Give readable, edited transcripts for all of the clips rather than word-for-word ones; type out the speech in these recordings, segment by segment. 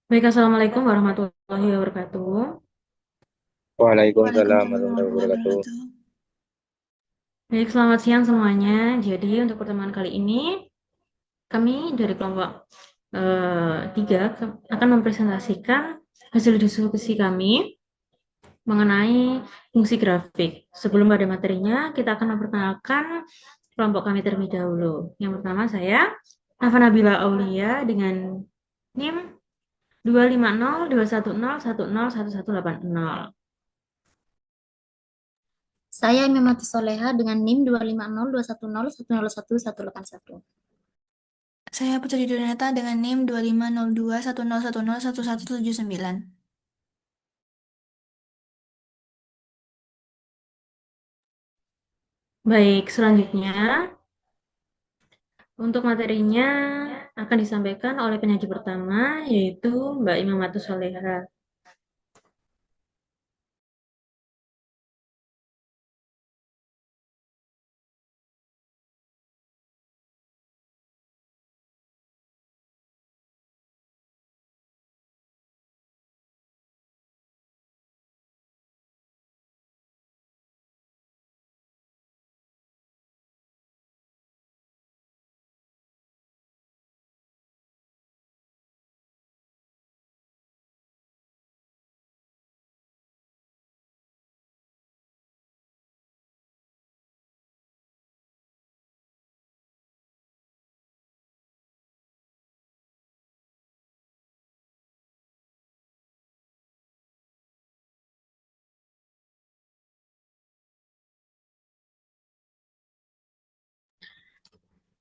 Baik, Assalamualaikum warahmatullahi wabarakatuh. Waalaikumsalam Waalaikumsalam warahmatullahi warahmatullahi wabarakatuh. wabarakatuh. Baik, selamat siang semuanya. Jadi untuk pertemuan kali ini, kami dari kelompok 3 akan mempresentasikan hasil diskusi kami mengenai fungsi grafik. Sebelum pada materinya, kita akan memperkenalkan kelompok kami terlebih dahulu. Yang pertama saya, Nafa Nabila Aulia dengan NIM 2502101011180. Saya Imamatus Soleha dengan NIM 2502101011181. Saya Putri Donata dengan NIM 250210101179. Baik, selanjutnya untuk materinya akan disampaikan oleh penyaji pertama, yaitu Mbak Imamatus Soleha.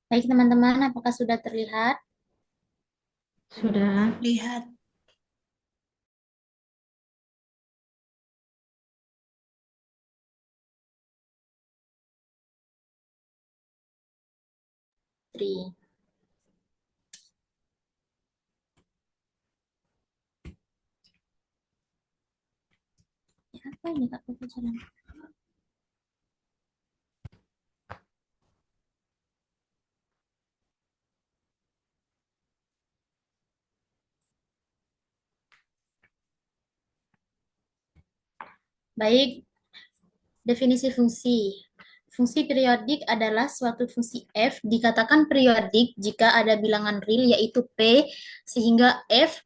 Baik teman-teman, apakah sudah terlihat? Sudah. Lihat. Tri. Ya, apa ini Kak pelajaran? Baik, definisi fungsi. Fungsi periodik adalah suatu fungsi f dikatakan periodik jika ada bilangan real yaitu p sehingga f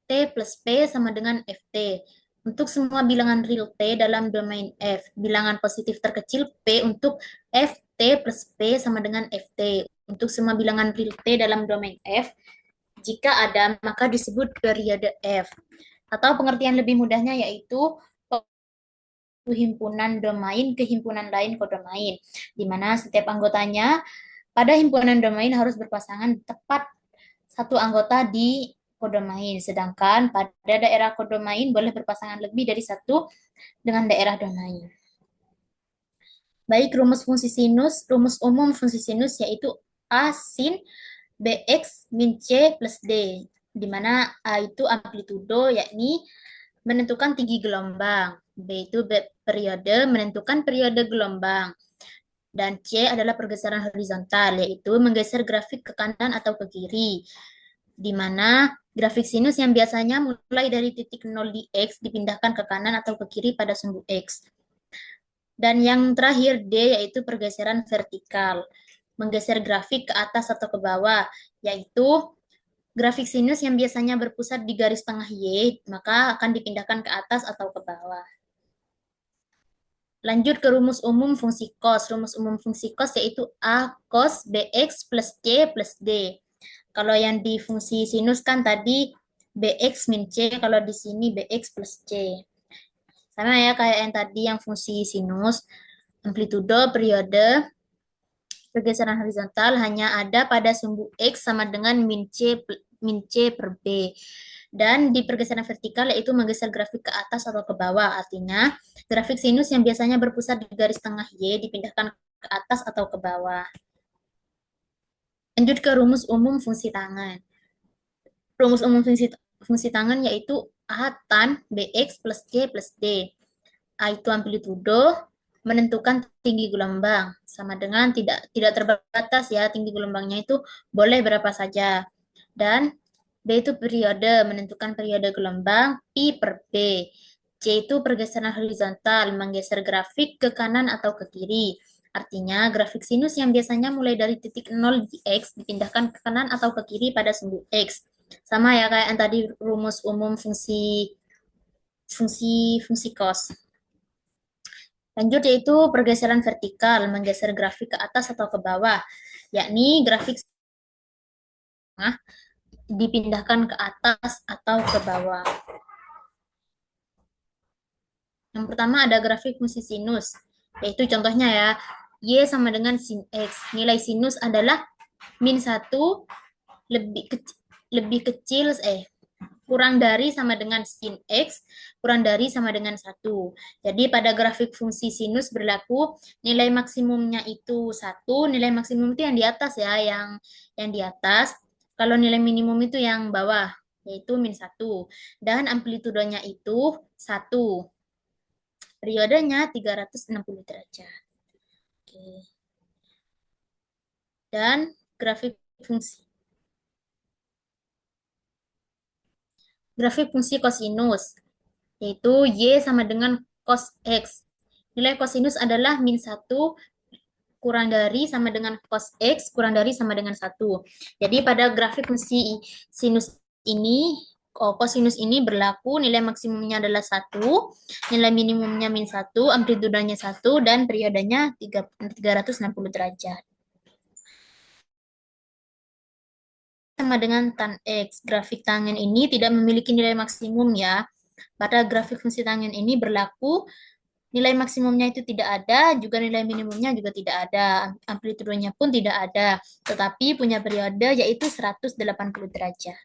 t plus p sama dengan ft. Untuk semua bilangan real t dalam domain f, bilangan positif terkecil p untuk ft plus p sama dengan ft. Untuk semua bilangan real t dalam domain f, jika ada maka disebut periode f. Atau pengertian lebih mudahnya yaitu himpunan domain ke himpunan lain kodomain, di mana setiap anggotanya pada himpunan domain harus berpasangan tepat satu anggota di kodomain, sedangkan pada daerah kodomain boleh berpasangan lebih dari satu dengan daerah domain. Baik, rumus fungsi sinus, rumus umum fungsi sinus yaitu A sin Bx min C plus D, di mana A itu amplitudo, yakni menentukan tinggi gelombang. B itu periode, menentukan periode gelombang. Dan C adalah pergeseran horizontal, yaitu menggeser grafik ke kanan atau ke kiri. Di mana grafik sinus yang biasanya mulai dari titik 0 di X dipindahkan ke kanan atau ke kiri pada sumbu X. Dan yang terakhir D yaitu pergeseran vertikal, menggeser grafik ke atas atau ke bawah, yaitu grafik sinus yang biasanya berpusat di garis tengah Y, maka akan dipindahkan ke atas atau ke bawah. Lanjut ke rumus umum fungsi cos. Rumus umum fungsi cos yaitu A cos Bx plus C plus D. Kalau yang di fungsi sinus kan tadi Bx min C, kalau di sini Bx plus C. Sama ya kayak yang tadi yang fungsi sinus, amplitudo, periode, pergeseran horizontal hanya ada pada sumbu X sama dengan min C per B. Dan di pergeseran vertikal yaitu menggeser grafik ke atas atau ke bawah. Artinya grafik sinus yang biasanya berpusat di garis tengah Y dipindahkan ke atas atau ke bawah. Lanjut ke rumus umum fungsi tangan. Rumus umum fungsi tangan yaitu A tan Bx plus C plus D. A itu amplitudo, menentukan tinggi gelombang sama dengan tidak terbatas ya, tinggi gelombangnya itu boleh berapa saja. Dan B itu periode, menentukan periode gelombang, Pi per B. C itu pergeseran horizontal, menggeser grafik ke kanan atau ke kiri. Artinya, grafik sinus yang biasanya mulai dari titik 0 di X dipindahkan ke kanan atau ke kiri pada sumbu X. Sama ya kayak yang tadi rumus umum fungsi fungsi fungsi cos. Lanjut yaitu pergeseran vertikal, menggeser grafik ke atas atau ke bawah, yakni grafik tengah dipindahkan ke atas atau ke bawah. Yang pertama ada grafik fungsi sinus, yaitu contohnya ya, Y sama dengan sin X. Nilai sinus adalah min 1 lebih kecil, kurang dari sama dengan sin X, kurang dari sama dengan 1. Jadi pada grafik fungsi sinus berlaku nilai maksimumnya itu 1, nilai maksimum itu yang di atas ya, yang di atas. Kalau nilai minimum itu yang bawah, yaitu min 1. Dan amplitudenya itu 1. Periodenya 360 derajat. Oke. Dan grafik fungsi kosinus, yaitu Y sama dengan cos X. Nilai kosinus adalah min 1 kurang dari sama dengan cos X kurang dari sama dengan 1. Jadi pada grafik fungsi sinus ini, kosinus ini berlaku nilai maksimumnya adalah 1, nilai minimumnya min 1, amplitudanya 1, dan periodenya 360 derajat. Sama dengan tan X. Grafik tangen ini tidak memiliki nilai maksimum ya. Pada grafik fungsi tangen ini berlaku nilai maksimumnya itu tidak ada, juga nilai minimumnya juga tidak ada, amplitudenya pun tidak ada, tetapi punya periode yaitu 180 derajat.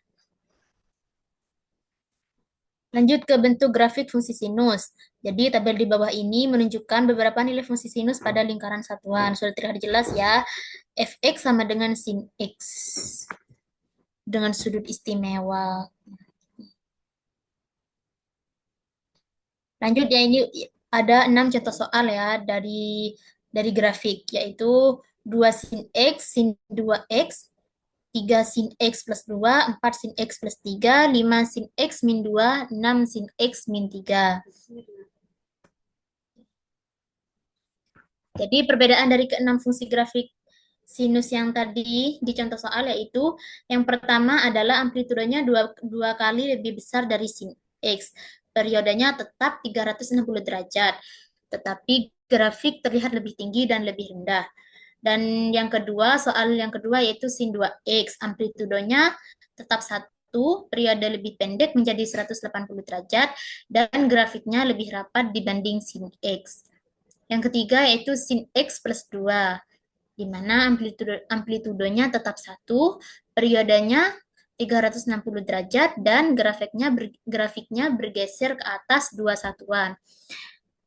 Lanjut ke bentuk grafik fungsi sinus. Jadi tabel di bawah ini menunjukkan beberapa nilai fungsi sinus pada lingkaran satuan. Sudah terlihat jelas ya, fx sama dengan sin x dengan sudut istimewa. Lanjut ya, ini ada 6 contoh soal ya dari grafik, yaitu 2 sin X, sin 2X, 3 sin X plus 2, 4 sin X plus 3, 5 sin X min 2, 6 sin X min 3. Jadi perbedaan dari keenam fungsi grafik sinus yang tadi di contoh soal yaitu yang pertama adalah amplitudenya dua kali lebih besar dari sin X. Periodenya tetap 360 derajat, tetapi grafik terlihat lebih tinggi dan lebih rendah. Dan yang kedua, soal yang kedua yaitu sin 2X. Amplitudenya tetap 1, periode lebih pendek menjadi 180 derajat, dan grafiknya lebih rapat dibanding sin X. Yang ketiga yaitu sin X plus 2, di mana amplitudenya tetap 1, periodenya 360 derajat, dan grafiknya bergeser ke atas dua satuan.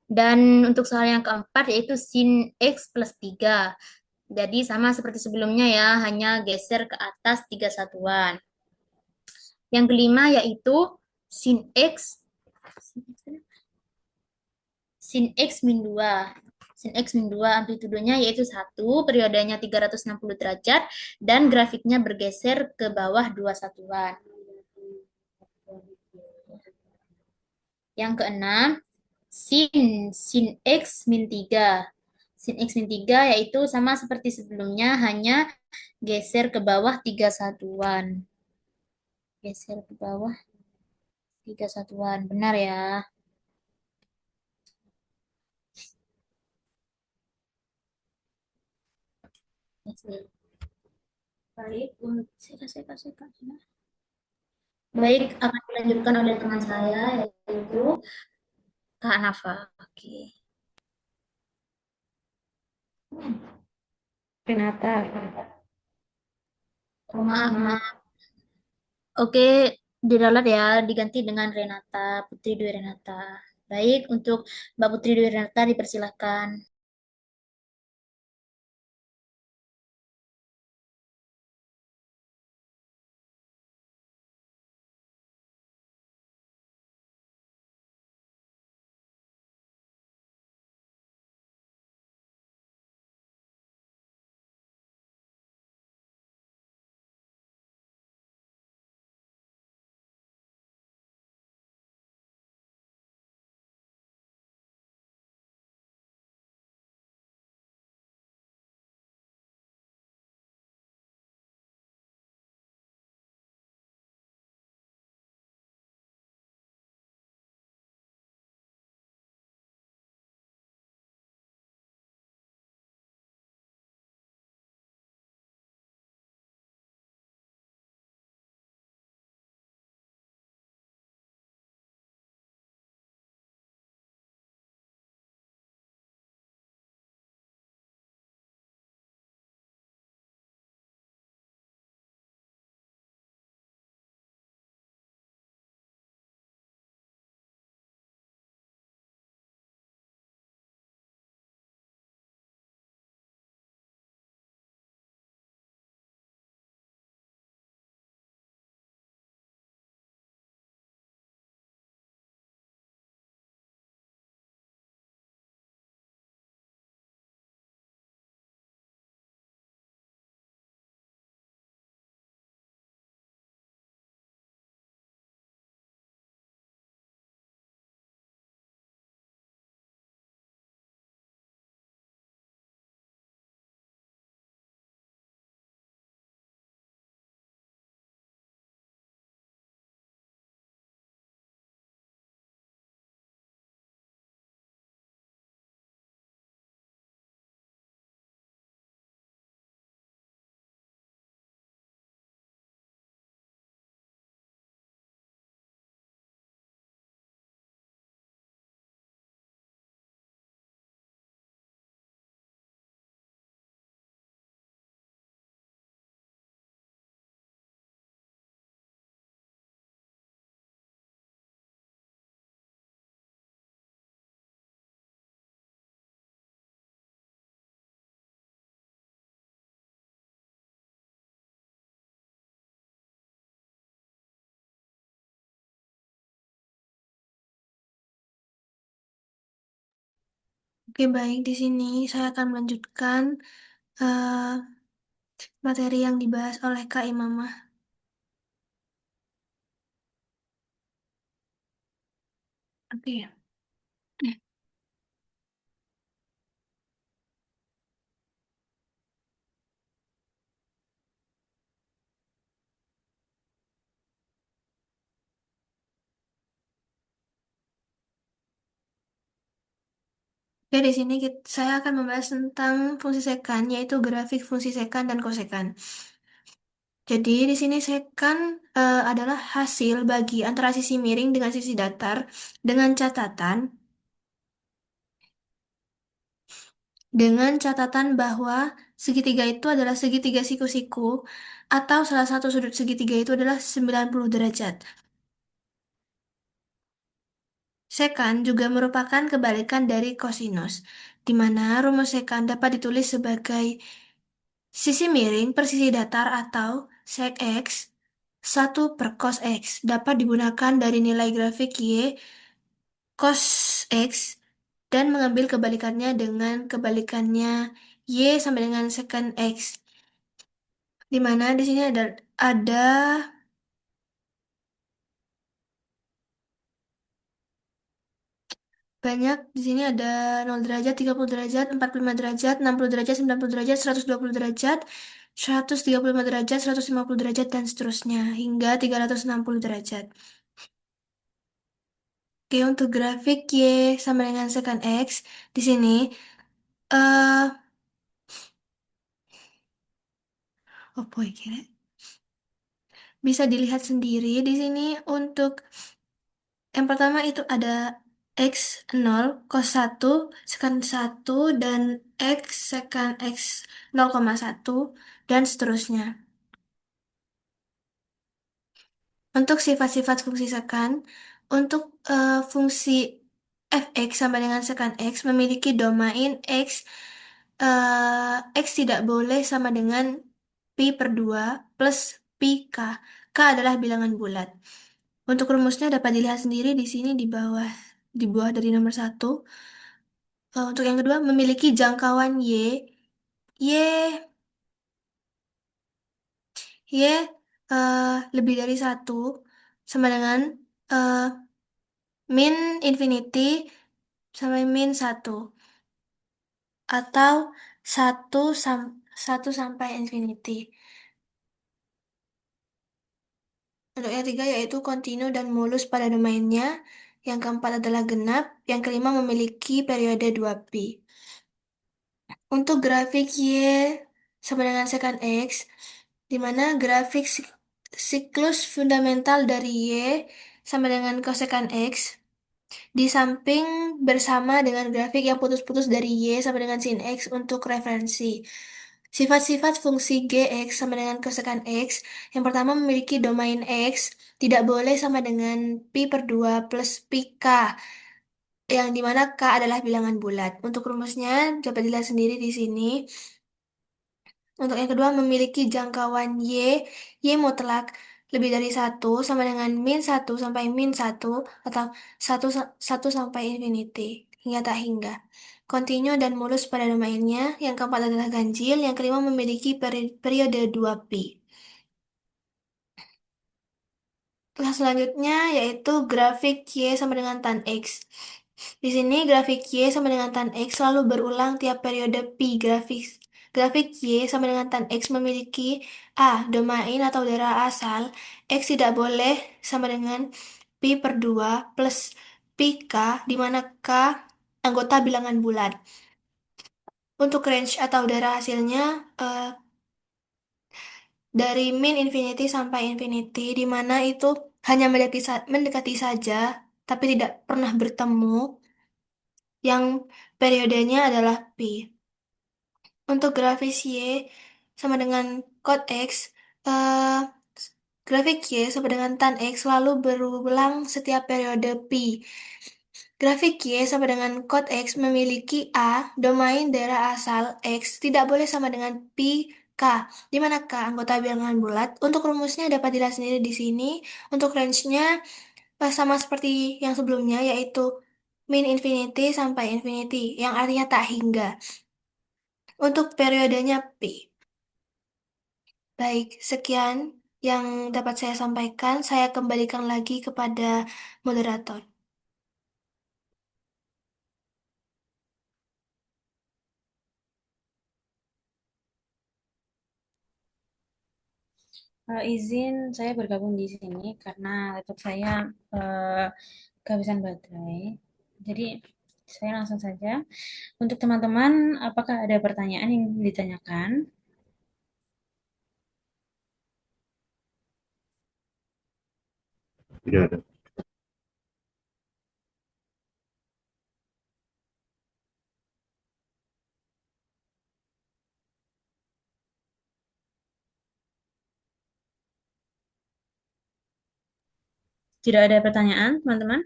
Dan untuk soal yang keempat yaitu sin X plus 3. Jadi sama seperti sebelumnya ya, hanya geser ke atas tiga satuan. Yang kelima yaitu sin X min 2. Sin X min 2 amplitudenya yaitu 1, periodenya 360 derajat, dan grafiknya bergeser ke bawah dua satuan. Yang keenam, sin X min 3. Sin X min 3 yaitu sama seperti sebelumnya, hanya geser ke bawah tiga satuan. Geser ke bawah tiga satuan. Benar ya. Baik, Baik, akan dilanjutkan oleh teman saya, yaitu Kak Nafa. Oke. Renata. Oh, maaf. Oke, diralat ya, diganti dengan Renata, Putri Dwi Renata. Baik, untuk Mbak Putri Dwi Renata dipersilakan. Oke, baik. Di sini saya akan melanjutkan eh, materi yang dibahas oleh Kak Imamah. Oke. Oke, di sini saya akan membahas tentang fungsi sekan, yaitu grafik fungsi sekan dan kosekan. Jadi, di sini sekan adalah hasil bagi antara sisi miring dengan sisi datar dengan catatan bahwa segitiga itu adalah segitiga siku-siku atau salah satu sudut segitiga itu adalah 90 derajat. Sekan juga merupakan kebalikan dari kosinus, di mana rumus sekan dapat ditulis sebagai sisi miring per sisi datar atau sec x 1/cos x dapat digunakan dari nilai grafik y cos x dan mengambil kebalikannya dengan kebalikannya y sama dengan secant x, di mana di sini ada banyak. Di sini ada 0 derajat, 30 derajat, 45 derajat, 60 derajat, 90 derajat, 120 derajat, 135 derajat, 150 derajat, dan seterusnya, hingga 360 derajat. Oke, untuk grafik Y sama dengan secant X, di sini eh oh boy, kira bisa dilihat sendiri di sini untuk yang pertama itu ada X 0 cos 1 secant 1 dan X secant X 0,1 dan seterusnya. Untuk sifat-sifat fungsi sekan, untuk fungsi fx sama dengan secant x memiliki domain x, x tidak boleh sama dengan pi per 2 plus pi k. K adalah bilangan bulat. Untuk rumusnya dapat dilihat sendiri di sini di bawah dari nomor satu. Untuk yang kedua, memiliki jangkauan y, y eh, lebih dari satu sama dengan eh, min infinity sampai min satu atau satu sampai infinity. Untuk yang ketiga yaitu kontinu dan mulus pada domainnya. Yang keempat adalah genap. Yang kelima memiliki periode 2pi. Untuk grafik Y sama dengan secant X, di mana grafik siklus fundamental dari Y sama dengan kosekant X, di samping bersama dengan grafik yang putus-putus dari Y sama dengan sin X untuk referensi. Sifat-sifat fungsi Gx sama dengan kosekan X, yang pertama memiliki domain X, tidak boleh sama dengan pi per 2 plus pi k, yang dimana k adalah bilangan bulat. Untuk rumusnya dapat dilihat sendiri di sini. Untuk yang kedua memiliki jangkauan Y mutlak lebih dari satu sama dengan min satu sampai min satu atau satu sampai infinity, hingga tak hingga. Kontinu dan mulus pada domainnya. Yang keempat adalah ganjil. Yang kelima memiliki periode 2pi. Nah, selanjutnya yaitu grafik Y sama dengan tan X. Di sini grafik Y sama dengan tan X selalu berulang tiap periode pi. Grafik Y sama dengan tan X memiliki A, domain atau daerah asal. X tidak boleh sama dengan pi per 2 plus pi k, di mana k anggota bilangan bulat. Untuk range atau daerah hasilnya dari min infinity sampai infinity, di mana itu hanya mendekati saja, tapi tidak pernah bertemu, yang periodenya adalah pi. Untuk grafis Y sama dengan cot X, eh, grafik Y sama dengan tan X selalu berulang setiap periode pi. Grafik Y sama dengan cot X memiliki A, domain daerah asal X tidak boleh sama dengan pi K, di mana K anggota bilangan bulat. Untuk rumusnya dapat dilihat sendiri di sini. Untuk range-nya sama seperti yang sebelumnya, yaitu min infinity sampai infinity, yang artinya tak hingga. Untuk periodenya P. Baik, sekian yang dapat saya sampaikan. Saya kembalikan lagi kepada moderator. Izin saya bergabung di sini karena laptop saya eh, kehabisan baterai. Jadi saya langsung saja. Untuk teman-teman, apakah ada pertanyaan yang ditanyakan? Tidak ada. Tidak ada pertanyaan, teman-teman?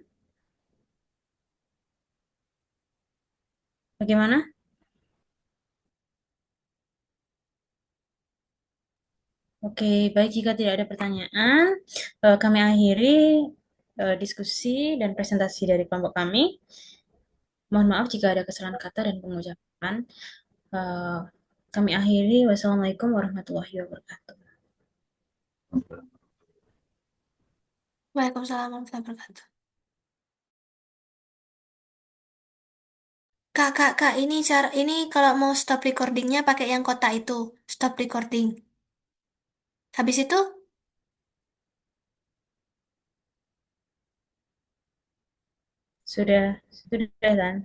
Bagaimana? Oke, baik jika tidak ada pertanyaan, kami akhiri diskusi dan presentasi dari kelompok kami. Mohon maaf jika ada kesalahan kata dan pengucapan. Eh, Kami akhiri. Wassalamualaikum warahmatullahi wabarakatuh. Waalaikumsalam warahmatullahi wabarakatuh. Kak, ini kalau mau stop recordingnya pakai yang kotak itu. Stop recording. Habis itu, Sudah, kan?